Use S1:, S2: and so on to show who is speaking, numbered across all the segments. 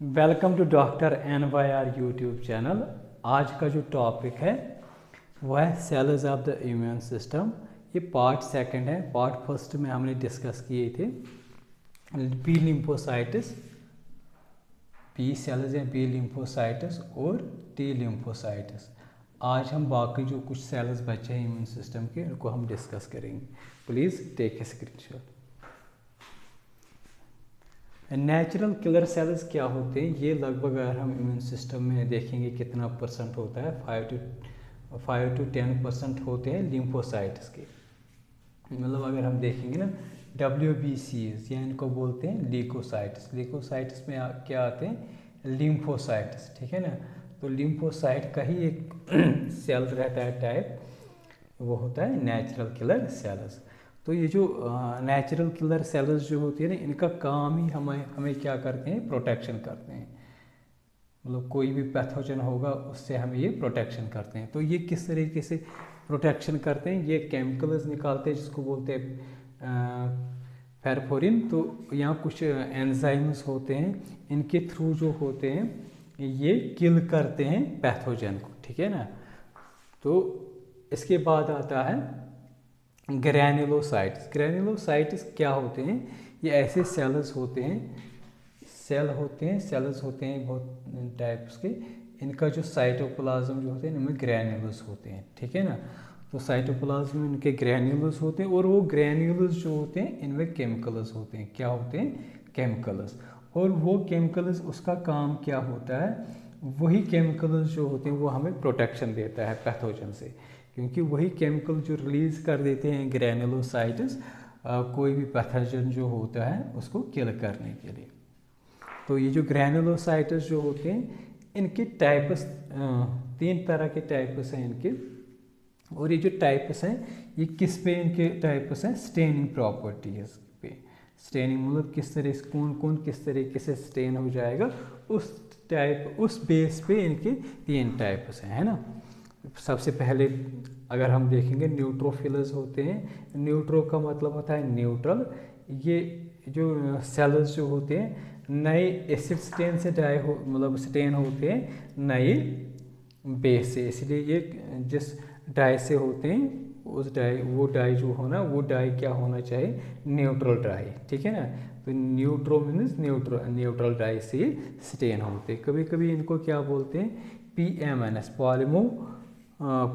S1: Welcome to doctor NYR YouTube channel. आज का जो टॉपिक है वह है cells of the immune system. ये पार्ट सेकंड है। पार्ट फर्स्ट में हमने डिस्कस किए थे बी लिम्फोसाइटिस, बी सेल्स हैं, बी लिम्फोसाइटिस और टी लिम्फोसाइटिस। आज हम बाकी जो कुछ सेल्स बचे हैं इम्यून सिस्टम के उनको हम डिस्कस करेंगे। Please take a screenshot. Natural killer cells क्या होते हैं? ये लगभग अगर हम इम्यून सिस्टम में देखेंगे कितना परसेंट होता है, 5 to 10% होते हैं लिम्फोसाइट्स के। मतलब अगर हम देखेंगे ना WBCs या इनको बोलते हैं ल्यूकोसाइट्स। ल्यूकोसाइट्स में क्या आते हैं? लिम्फोसाइट्स, ठीक है ना। तो लिम्फोसाइट का ही एक सेल रहता है टाइप, वो होता है नेचुरल किलर सेल्स। तो ये जो नेचुरल किलर सेल्स जो होती है ना, इनका काम ही हमें क्या करते हैं? प्रोटेक्शन करते हैं। मतलब कोई भी पैथोजन होगा उससे हमें ये प्रोटेक्शन करते हैं। तो ये किस तरीके से प्रोटेक्शन करते हैं? ये केमिकल्स निकालते हैं जिसको बोलते हैं फेरफोरिन। तो यहाँ कुछ एंजाइम्स होते हैं, इनके थ्रू जो होते हैं ये किल करते हैं पैथोजन को, ठीक है ना। तो इसके बाद आता है ग्रैन्युलोसाइट्स। ग्रैन्युलोसाइट्स क्या होते हैं? ये ऐसे सेल्स होते हैं, सेल्स होते हैं बहुत टाइप्स के। इनका जो साइटोप्लाज्म जो होते हैं इनमें ग्रैन्युल्स होते हैं, ठीक है ना। तो साइटोप्लाज्म में इनके ग्रैन्युल्स होते हैं और वो ग्रैन्युल्स जो होते हैं इनमें केमिकल्स होते हैं। क्या होते हैं? केमिकल्स। और वो केमिकल्स उसका काम क्या होता है? वही केमिकल्स जो होते हैं वो हमें प्रोटेक्शन देता है पैथोजन से, क्योंकि वही केमिकल जो रिलीज कर देते हैं ग्रैन्युलोसाइट्स कोई भी पैथोजन जो होता है उसको किल करने के लिए। तो ये जो ग्रैन्युलोसाइट्स जो होते हैं इनके टाइप्स 3 तरह के टाइप्स हैं इनके। और ये जो टाइप्स हैं ये किस पे इनके टाइप्स हैं? स्टेनिंग प्रॉपर्टीज पे। स्टेनिंग मतलब किस तरह से कौन किस तरीके से स्टेन हो जाएगा, उस बेस पे इनके 3 टाइप्स हैं, है ना। सबसे पहले अगर हम देखेंगे न्यूट्रोफिल्स होते हैं। न्यूट्रो का मतलब होता है न्यूट्रल। ये जो सेल्स जो होते हैं नए एसिड स्टेन से मतलब स्टेन होते हैं नए बेस से, इसलिए ये जिस डाई से होते हैं वो डाई जो होना वो डाई क्या होना चाहिए? न्यूट्रल डाई, ठीक है ना। तो न्यूट्रो मीन्स न्यूट्रल डाई से स्टेन होते हैं। कभी कभी इनको क्या बोलते हैं? PMNS,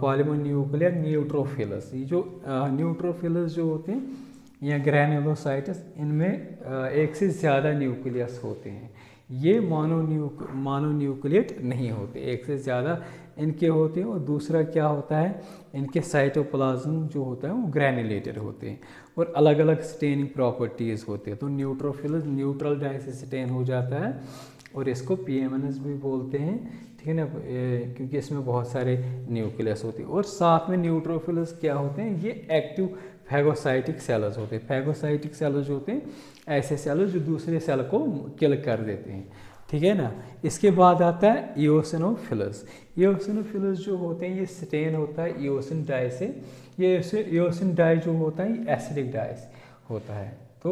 S1: पॉलीमोन्यूक्लियर न्यूट्रोफिलस। ये जो न्यूट्रोफिलस जो होते हैं या ग्रैन्युलोसाइट्स इनमें एक से ज़्यादा न्यूक्लियस होते हैं। ये मोनोन्यूक्लिएट नहीं होते, एक से ज़्यादा इनके होते हैं। और दूसरा क्या होता है? इनके साइटोप्लाज्म जो होता है वो ग्रैन्युलेटेड होते हैं और अलग अलग स्टेनिंग प्रॉपर्टीज़ होते हैं। तो न्यूट्रोफिलस न्यूट्रल डाई से स्टेन हो जाता है और इसको PMNS भी बोलते हैं, ठीक है ना, क्योंकि इसमें बहुत सारे न्यूक्लियस होते हैं। और साथ में न्यूट्रोफिलस क्या होते हैं? ये एक्टिव फैगोसाइटिक सेल्स होते हैं। फैगोसाइटिक सेल्स जो होते हैं ऐसे सेल्स जो दूसरे सेल को किल कर देते हैं, ठीक है ना। इसके बाद आता है इओसिनोफिलस। इओसिनोफिलस जो होते हैं ये स्टेन होता है इओसिन डाई से। ये इओसिन डाई जो होता है एसिडिक डाई होता है। तो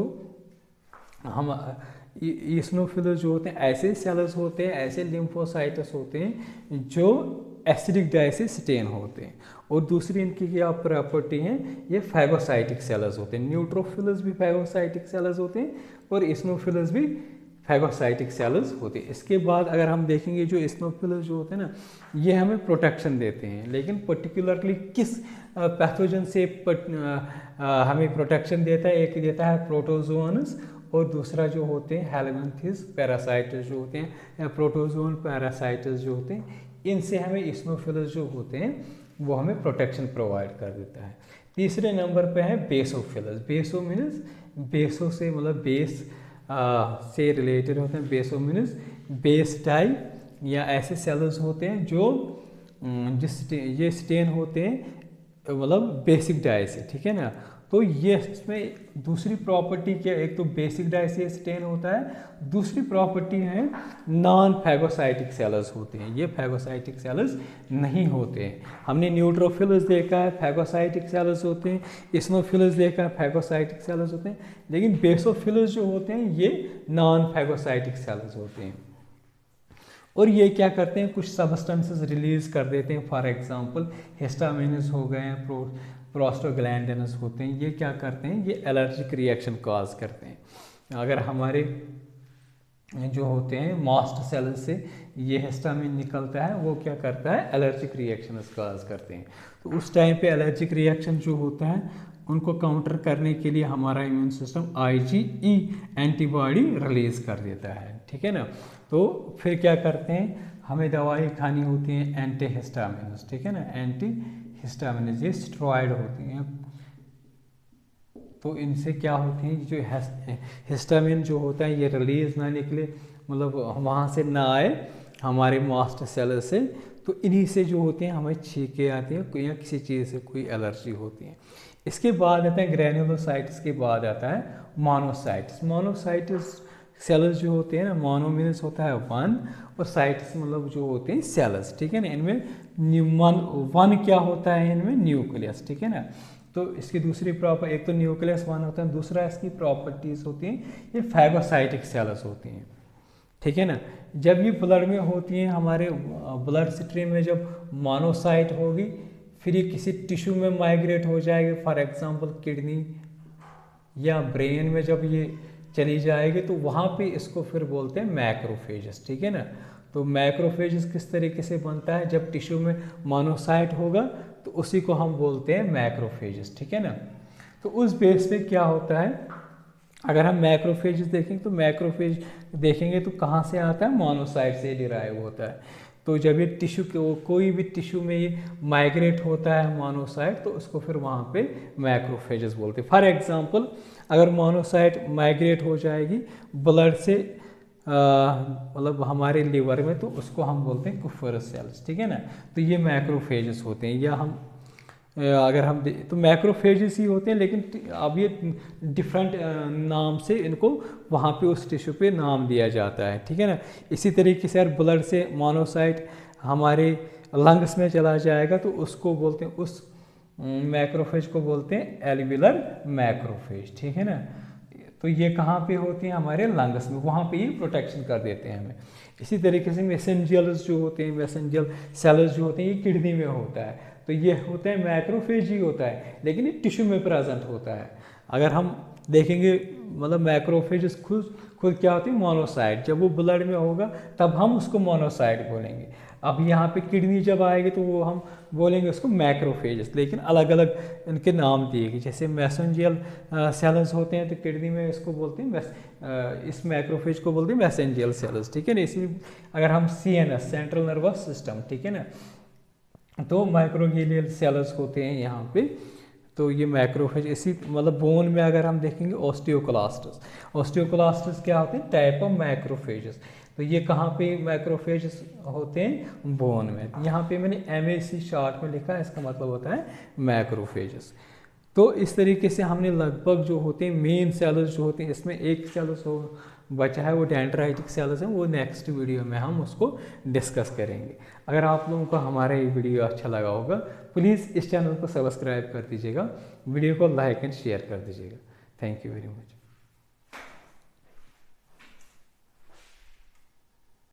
S1: हम इओसिनोफिलस जो होते हैं ऐसे सेल्स होते हैं, ऐसे लिम्फोसाइट्स होते हैं जो एसिडिक डाई से स्टेन होते हैं। और दूसरी इनकी क्या प्रॉपर्टी है? ये फैगोसाइटिक सेल्स होते हैं। न्यूट्रोफिलस भी फैगोसाइटिक सेल्स होते हैं और इस्नोफिलस भी फैगोसाइटिक सेल्स होते हैं। इसके बाद अगर हम देखेंगे जो इस्नोफिलस जो होते हैं ना ये हमें प्रोटेक्शन देते हैं, लेकिन पर्टिकुलरली किस पैथोजन से हमें प्रोटेक्शन देता है? एक देता है प्रोटोजोअन्स और दूसरा जो होते हैं हेलमिंथेस पैरासाइट्स जो होते हैं या प्रोटोजोन पैरासाइट्स जो होते हैं, इनसे हमें इस्नोफिलस जो होते हैं वो हमें प्रोटेक्शन प्रोवाइड कर देता है। तीसरे नंबर पे है बेसोफिलस। बेसो मीन्स बेसो से मतलब बेस से रिलेटेड होते हैं। बेसो मीन्स बेस डाई या ऐसे सेल्स होते हैं जो ये स्टेन होते हैं मतलब बेसिक डाई से, ठीक है ना। तो ये इसमें दूसरी प्रॉपर्टी क्या? एक तो बेसिक डाई से स्टेन होता है, दूसरी प्रॉपर्टी है नॉन फैगोसाइटिक सेल्स होते हैं। ये फैगोसाइटिक सेल्स नहीं होते हैं। हमने न्यूट्रोफिलस देखा है फैगोसाइटिक सेल्स होते हैं, इस्नोफिलस देखा है फैगोसाइटिक सेल्स होते हैं, लेकिन बेसोफिलस जो होते हैं ये नॉन फैगोसाइटिक सेल्स होते हैं। और ये क्या करते हैं, कुछ सब्सटेंसेस रिलीज कर देते हैं। फॉर एग्जांपल हिस्टामिन्स हो गए हैं, प्रोस्टाग्लैंडिन्स होते हैं, ये क्या करते हैं, ये एलर्जिक रिएक्शन कॉज करते हैं। अगर हमारे जो होते हैं मास्ट सेल से ये हिस्टामिन निकलता है, वो क्या करता है, एलर्जिक रिएक्शन कॉज करते हैं। तो उस टाइम पे एलर्जिक रिएक्शन जो होता है उनको काउंटर करने के लिए हमारा immune system IgE antibody release कर देता है, ठीक है ना। तो फिर क्या करते हैं, हमें दवाई खानी होती है एंटी हिस्टामिन्स, ठीक है ना, एंटी हिस्टामिन्स ये स्टेरॉइड होती हैं। तो इनसे क्या होती है, जो हिस्टामिन जो होता है ये रिलीज ना निकले, मतलब वहाँ से ना आए हमारे मास्ट सेल से, तो इन्हीं से जो होते हैं हमें छींके आती हैं या किसी चीज़ से कोई एलर्जी होती है। इसके बाद आता है ग्रैन्युलोसाइट्स के बाद आता है मोनोसाइट्स। मोनोसाइट्स सेल्स जो होते हैं ना, मोनो मीन्स होता है वन और साइट्स मतलब जो होते हैं सेल्स, ठीक है ना। इनमें वन क्या होता है, इनमें न्यूक्लियस, ठीक है ना। तो इसकी दूसरी प्रॉपर, एक तो न्यूक्लियस वन होता है, दूसरा इसकी प्रॉपर्टीज होती हैं ये फैगोसाइटिक सेल्स होती हैं, ठीक है ना। जब ये ब्लड में होती हैं, हमारे ब्लड स्ट्रीम में जब मोनोसाइट होगी, फिर ये किसी टिश्यू में माइग्रेट हो जाएगी, फॉर एग्जांपल किडनी या ब्रेन में जब ये चली जाएगी तो वहाँ पे इसको फिर बोलते हैं मैक्रोफेजेस, ठीक है ना। तो मैक्रोफेजेस किस तरीके से बनता है, जब टिश्यू में मोनोसाइट होगा तो उसी को हम बोलते हैं मैक्रोफेजेस, ठीक है ना। तो उस बेस पे क्या होता है, अगर हम मैक्रोफेजेस देखेंगे तो मैक्रोफेज देखेंगे तो कहाँ से आता है, मोनोसाइट से डिराइव होता है। तो जब ये टिश्यू कोई भी टिश्यू में ये माइग्रेट होता है मोनोसाइट, तो उसको फिर वहाँ पे मैक्रोफेजेस बोलते हैं। फॉर एग्जांपल अगर मोनोसाइट माइग्रेट हो जाएगी ब्लड से मतलब हमारे लिवर में, तो उसको हम बोलते हैं कुफरस सेल्स, ठीक है ना। तो ये मैक्रोफेजेस होते हैं, या हम अगर हम तो मैक्रोफेजेस ही होते हैं, लेकिन अब ये डिफरेंट नाम से इनको वहाँ पे उस टिश्यू पे नाम दिया जाता है, ठीक है ना। इसी तरीके से अगर ब्लड से मोनोसाइट हमारे लंग्स में चला जाएगा तो उसको बोलते हैं, उस मैक्रोफेज को बोलते हैं एल्वियुलर मैक्रोफेज, ठीक है ना। तो ये कहाँ पे होती हैं, हमारे लंग्स में, वहाँ पे ये प्रोटेक्शन कर देते हैं हमें। इसी तरीके से मैसेंजियल्स जो होते हैं, मैसेंजियल सेल्स जो होते हैं, ये किडनी में होता है, तो ये होते हैं मैक्रोफेज ही होता है, लेकिन ये टिश्यू में प्रेजेंट होता है। अगर हम देखेंगे मतलब मैक्रोफेज खुद क्या होती है, मोनोसाइट, जब वो ब्लड में होगा तब हम उसको मोनोसाइट बोलेंगे। अब यहाँ पे किडनी जब आएगी तो वो हम बोलेंगे उसको मैक्रोफेजेस, लेकिन अलग अलग इनके नाम दिए गए। जैसे मैसेंजियल सेल्स होते हैं तो किडनी में इसको बोलते हैं इस मैक्रोफेज को बोलते हैं मैसेंजियल सेल्स, ठीक है ना। इसी अगर हम CNS सेंट्रल नर्वस सिस्टम, ठीक है ना, तो माइक्रोग्लियल सेल्स होते हैं यहाँ पे। तो ये मैक्रोफेज, इसी मतलब बोन में अगर हम देखेंगे ऑस्टियोक्लास्टस, ऑस्टियोक्लास्टस क्या होते हैं, टाइप ऑफ मैक्रोफेजेस। तो ये कहाँ पे मैक्रोफेजेस होते हैं, बोन में। यहाँ पे मैंने MAC शार्ट में लिखा है, इसका मतलब होता है मैक्रोफेजेस। तो इस तरीके से हमने लगभग जो होते हैं मेन सेल्स जो होते हैं, इसमें एक सेल्स हो बचा है वो डेंड्राइटिक सेल्स हैं, वो नेक्स्ट वीडियो में हम उसको डिस्कस करेंगे। अगर आप लोगों को हमारा ये वीडियो अच्छा लगा होगा, प्लीज़ इस चैनल को सब्सक्राइब कर दीजिएगा, वीडियो को लाइक एंड शेयर कर दीजिएगा। Thank you very much.